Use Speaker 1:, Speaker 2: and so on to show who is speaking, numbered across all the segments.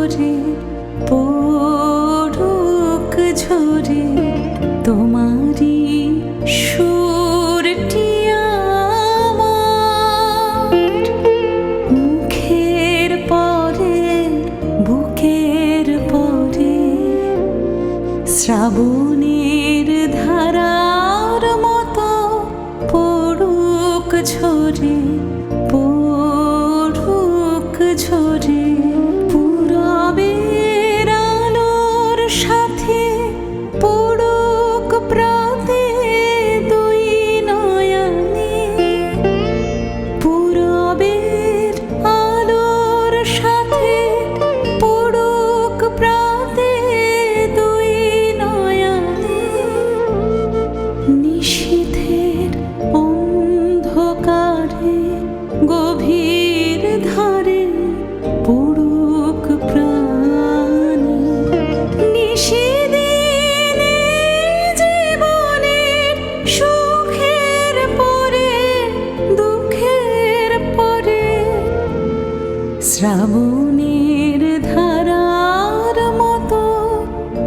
Speaker 1: ঝরে পড়ুক ঝরে তোমারি সুরটি আমার মুখের পরে বুকের পরে শ্রাবণের ধারার মতো পড়ুক ঝরে পড়ুক ঝরে পূরবের আলোর সাথে পড়ুক প্রাতে দুই নয়নে পূরবের আলোর সাথে পড়ুক প্রাতে দুই নয়নে নিশীথের অন্ধকারে গভীর ধারে পড়ুক প্রাণে নিশিদিনে জীবনের সুখের পরে দুঃখের পরে শ্রাবণের ধারার মতো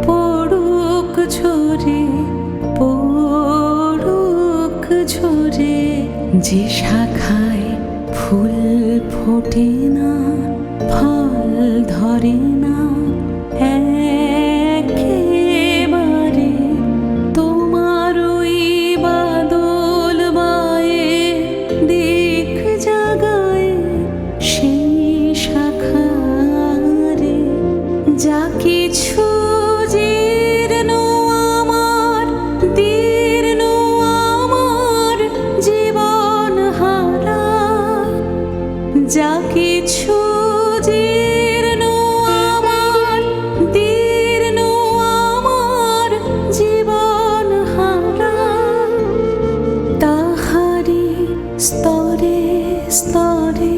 Speaker 1: পড়ুক ঝরে পড়ুক ঝরে যে শাখায় ফুল ফোটে না ফল ধরে না একেবারে তোমার ওই বাদল বায়ে দিক জাগায় সেই শাখারে যা কিছু জীর্ণ আমার দীর্ণ আমার জীবন হারা যা কিছু জীর্ণ আমার দীর্ণ আমার জীবন হারা তাহারি স্তরে স্তরে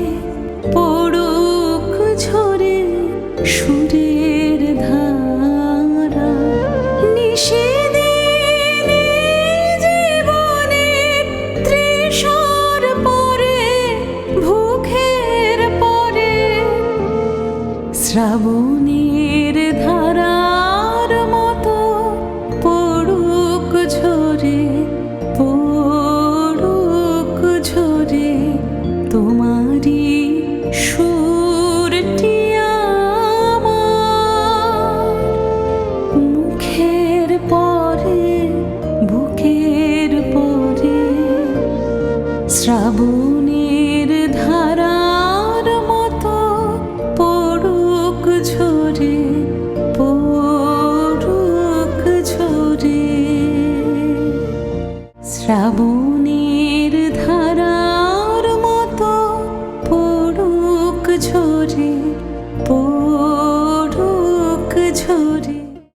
Speaker 1: পড়ুক ঝরে সুরের ধারা নিশিদিনে জীবনের তৃষার পরে ভুখের পরে শ্রাবণের ধারার মতো পড়ুক ঝরে পড়ুক ঝরে তোমারি সুরটি আমার মুখের পরে বুকের পরে শ্রাবণের ধারার মতো পড়ুক ঝরে পড়ুক ঝরে শ্রাবণ